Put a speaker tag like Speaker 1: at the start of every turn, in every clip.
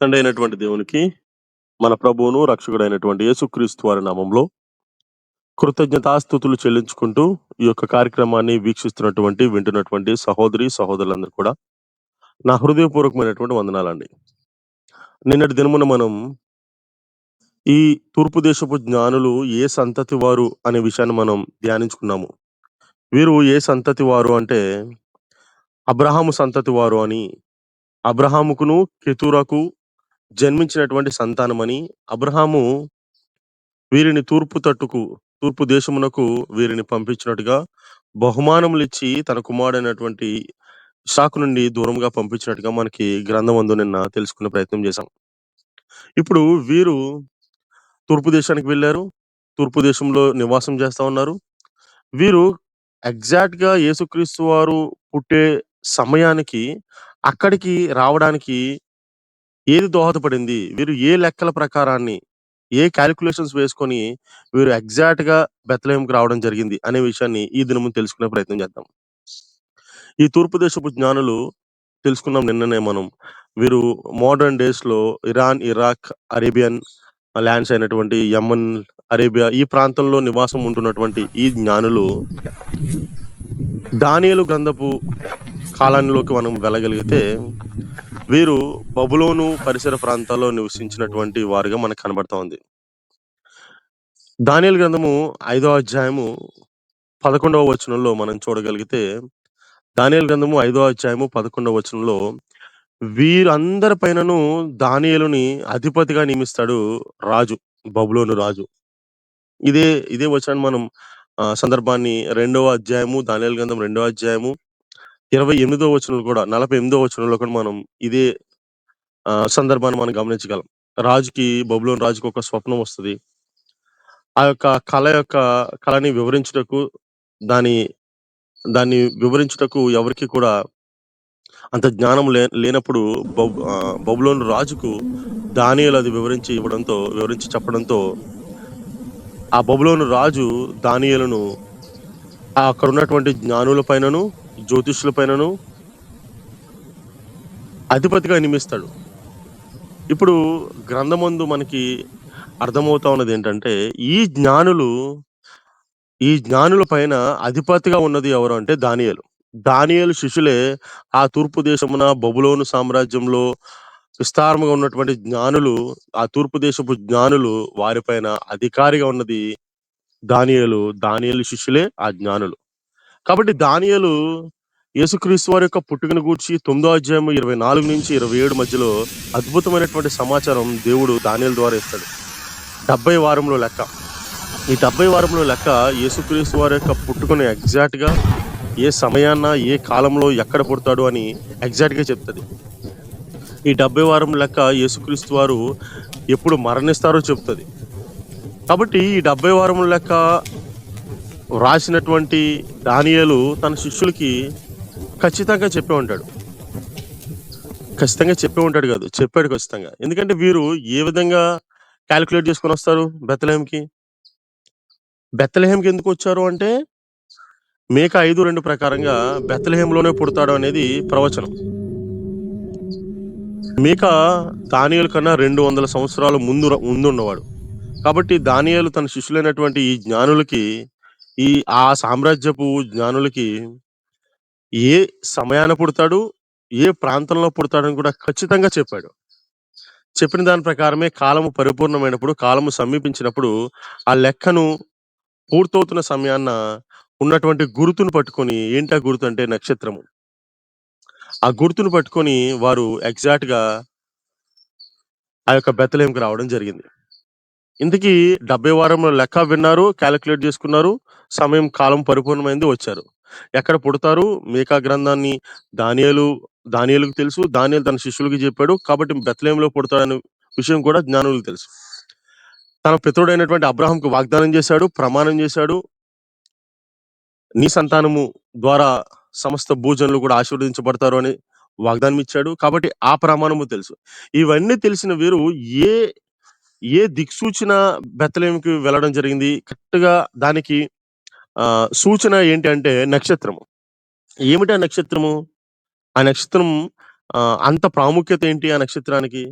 Speaker 1: తండ్రి అయినటువంటి దేవునికి, మన ప్రభువును, రక్షకుడైనటువంటి యేసుక్రీస్తు వారి నామంలో కృతజ్ఞతాస్తుతులు చెల్లించుకుంటూ, ఈ యొక్క కార్యక్రమాన్ని వీక్షిస్తున్నటువంటి, వింటున్నటువంటి సహోదరి, సహోదరులందరూ కూడా నా హృదయపూర్వకమైనటువంటి వందనాలండి. నిన్నటి దినమున మనం ఈ తూర్పు దేశపు జ్ఞానులు ఏ సంతతి వారు అనే విషయాన్ని మనం ధ్యానించుకున్నాము. వీరు ఏ సంతతి వారు అంటే అబ్రహాము సంతతి వారు అని, అబ్రహాముకును, కెతూరకు జన్మించినటువంటి సంతానమని, అబ్రహాము వీరిని తూర్పు దేశమునకు వీరిని పంపించినట్టుగా, బహుమానములిచ్చి తన కుమారుడైనటువంటి ఇస్సాకు నుండి దూరంగా పంపించినట్టుగా మనకి గ్రంథమందు నిన్న తెలుసుకునే ప్రయత్నం చేశాం. ఇప్పుడు వీరు తూర్పు దేశానికి వెళ్ళారు. తూర్పు దేశంలో నివాసం చేస్తా ఉన్నారు. వీరు ఎగ్జాక్ట్‌గా యేసుక్రీస్తు వారు పుట్టే సమయానికి అక్కడికి రావడానికి ఏది దోహదపడింది? వీరు ఏ లెక్కల ప్రకారాన్ని, ఏ కాలిక్యులేషన్స్ వేసుకొని వీరు ఎగ్జాక్ట్‌గా బెత్లెహేమ్‌కి రావడం జరిగింది అనే విషయాన్ని ఈ దినము తెలుసుకునే ప్రయత్నం చేద్దాం. ఈ తూర్పు దేశపు జ్ఞానులు తెలుసుకున్నాం నిన్ననే మనం. వీరు మోడర్న్ డేస్‌లో ఇరాన్, ఇరాక్, అరేబియన్ ల్యాండ్స్ అయినటువంటి యమన్, అరేబియా ఈ ప్రాంతంలో నివాసం ఉంటున్నటువంటి ఈ జ్ఞానులు దానియేలు గ్రంథపు కాలంలోకి మనం వెళ్ళగలిగితే వీరు బబులోను పరిసర ప్రాంతాల్లో నివసించినటువంటి వారుగా మనకు కనబడతా ఉంది. దానియేలు గ్రంథము 5వ అధ్యాయము 11వ వచనంలో మనం చూడగలిగితే, దానియేలు గ్రంథము 5వ అధ్యాయము 11వ వచనంలో వీరందరి పైనను దానియేలుని అధిపతిగా నియమిస్తాడు రాజు, బబులోను రాజు. ఇదే ఇదే వచనాన్ని మనం సందర్భాన్ని 2వ అధ్యాయము, దానియేలు గ్రంథం 2వ అధ్యాయము 28వ వచనంలో కూడా, 48వ వచనంలో కూడా మనం ఇదే సందర్భాన్ని మనం గమనించగలం. బబులోను రాజుకి ఒక స్వప్నం వస్తది. ఆ యొక్క కళని వివరించుటకు, దాని దాన్ని వివరించుటకు ఎవరికీ కూడా అంత జ్ఞానం లేనప్పుడు బబులోను రాజుకు దానియేలు అది వివరించి చెప్పడంతో ఆ బబులోను రాజు దానియేలును అక్కడ ఉన్నటువంటి జ్ఞానుల పైనను, జ్యోతిష్యుల పైనను అధిపతిగా నియమిస్తాడు. ఇప్పుడు గ్రంథమందు మనకి అర్థమవుతా ఉన్నది ఏంటంటే, ఈ జ్ఞానుల పైన అధిపతిగా ఉన్నది ఎవరు అంటే దానియేలు. దానియేలు శిష్యులే ఆ తూర్పు దేశమున బబులోను సామ్రాజ్యంలో విస్తారముగా ఉన్నటువంటి జ్ఞానులు, ఆ తూర్పు దేశపు జ్ఞానులు వారిపైన అధికారిగా ఉన్నది దానియేలు. దానియేలు శిష్యులే ఆ జ్ఞానులు. కాబట్టి దానియేలు యేసుక్రీస్తు వారి యొక్క పుట్టుకను గూర్చి 9వ అధ్యాయం 24-27 మధ్యలో అద్భుతమైనటువంటి సమాచారం దేవుడు దానియేలు ద్వారా ఇస్తాడు. 70 వారంలో లెక్క. ఈ 70 వారంలో లెక్క యేసుక్రీస్తు వారి యొక్క పుట్టుకను ఎగ్జాక్ట్‌గా ఏ సమయాన, ఏ కాలంలో, ఎక్కడ పుడతాడు అని ఎగ్జాక్ట్‌గా చెప్తది. ఈ 70 వారం లెక్క యేసుక్రీస్తు వారు ఎప్పుడు మరణిస్తారో చెప్తది. కాబట్టి ఈ 70 వారముల లెక్క రాసినటువంటి దానియేలు తన శిష్యులకి ఖచ్చితంగా చెప్పే ఉంటాడు. ఖచ్చితంగా చెప్పే ఉంటాడు కాదు, చెప్పాడు ఖచ్చితంగా. ఎందుకంటే వీరు ఏ విధంగా కాలిక్యులేట్ చేసుకొని వస్తారు బెత్లెహేమ్‌కి? బెత్లెహేమ్‌కి ఎందుకు వచ్చారు అంటే, మేక 5:2 ప్రకారంగా బెత్లెహేమ్‌లోనే పుడతాడు అనేది ప్రవచనం. మీకా దానియేలు కన్నా 200 సంవత్సరాలు ముందున్నవాడు. కాబట్టి దానియేలు తన శిష్యులైనటువంటి ఈ జ్ఞానులకి, ఆ సామ్రాజ్యపు జ్ఞానులకి ఏ సమయాన పుడతాడు, ఏ ప్రాంతంలో పుడతాడని కూడా ఖచ్చితంగా చెప్పాడు. చెప్పిన దాని ప్రకారమే కాలము పరిపూర్ణమైనప్పుడు, కాలము సమీపించినప్పుడు ఆ లెక్కను పూర్తవుతున్న సమయాన ఉన్నటువంటి గుర్తును పట్టుకొని, ఏంటి ఆ గుర్తు అంటే నక్షత్రము. ఆ గుర్తును పట్టుకొని వారు ఎగ్జాక్ట్‌గా ఆ యొక్క బెత్లెహేమ్‌కి రావడం జరిగింది. ఇంతకీ 70 వారంలో లెక్క విన్నారు, కాలిక్యులేట్ చేసుకున్నారు. కాలం పరిపూర్ణమైంది, వచ్చారు. ఎక్కడ పుడతారు? మీకా గ్రంథాన్ని దానియేలుకు తెలుసు. దానియేలు తన శిష్యులకి చెప్పాడు. కాబట్టి బెత్లెహేమ్‌లో పుడతాడనే విషయం కూడా జ్ఞానులకు తెలుసు. తన పితరుడైనటువంటి అబ్రాహాముకు వాగ్దానం చేశాడు, ప్రమాణం చేశాడు. నీ సంతానము ద్వారా సమస్త భూజనులు కూడా ఆశీర్వదించబడతారు అని వాగ్దానం ఇచ్చాడు. కాబట్టి ఆ ప్రమాణము తెలుసు. ఇవన్నీ తెలిసిన వీరు ఏ ఏ దిక్సూచన బెత్లెహేమ్‌కి వెళ్ళడం జరిగింది. కరెక్ట్‌గా దానికి సూచన ఏంటి అంటే నక్షత్రము. ఏమిటి ఆ నక్షత్రము? ఆ నక్షత్రం అంత ప్రాముఖ్యత ఏంటి ఆ నక్షత్రానికి?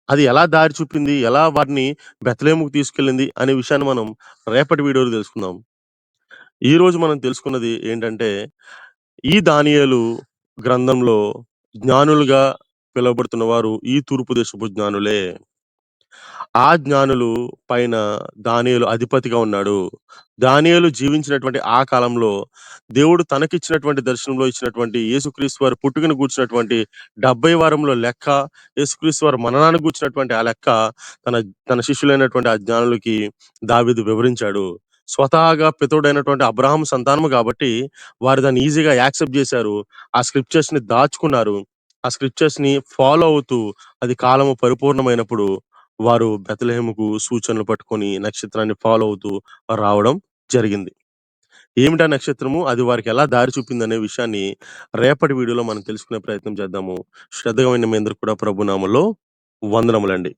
Speaker 1: అది ఎలా దారి చూపింది? ఎలా వారిని బెత్లెహేముకు తీసుకెళ్ళింది? అనే విషయాన్ని మనం రేపటి వీడియోలో తెలుసుకుందాం. ఈరోజు మనం తెలుసుకున్నది ఏంటంటే, ఈ దానియేలు గ్రంథంలో జ్ఞానులుగా పిలువబడుతున్న వారు ఈ తూర్పు దేశపు జ్ఞానులే. ఆ జ్ఞానులు పైన దానియేలు అధిపతిగా ఉన్నాడు. దానియేలు జీవించినటువంటి ఆ కాలంలో దేవుడు తనకిచ్చినటువంటి దర్శనంలో ఇచ్చినటువంటి యేసుక్రీస్తు వారి పుట్టుకను గూర్చినటువంటి 70 వారంలో లెక్క, యేసుక్రీస్తు వారి మరణాన్ని గూర్చినటువంటి ఆ లెక్క తన తన శిష్యులైనటువంటి ఆ జ్ఞానులకి దావీదు వివరించాడు. స్వతహాగా పితరుడైనటువంటి అబ్రాహాం సంతానము గాబట్టి వారు దాన్ని ఈజీగా యాక్సెప్ట్ జేశారు. ఆ స్క్రిప్చర్స్‌ని దాచుకున్నారు. ఆ స్క్రిప్చర్స్‌ని ఫాలో అవుతూ అది కాలము పరిపూర్ణమైనప్పుడు వారు బెత్లెహేముకు సూచనలు పట్టుకొని నక్షత్రాన్ని ఫాలో అవుతూ రావడం జరిగింది. ఏమిటా నక్షత్రము? అది వారికెలా దారి చూపిందనే విషయాన్ని రేపటి వీడియోలో మనం తెలుసుకునే ప్రయత్నం చేద్దాము. శ్రద్ధగా విన్న మీ అందరికి కూడా ప్రభు నామంలో వందనములండి.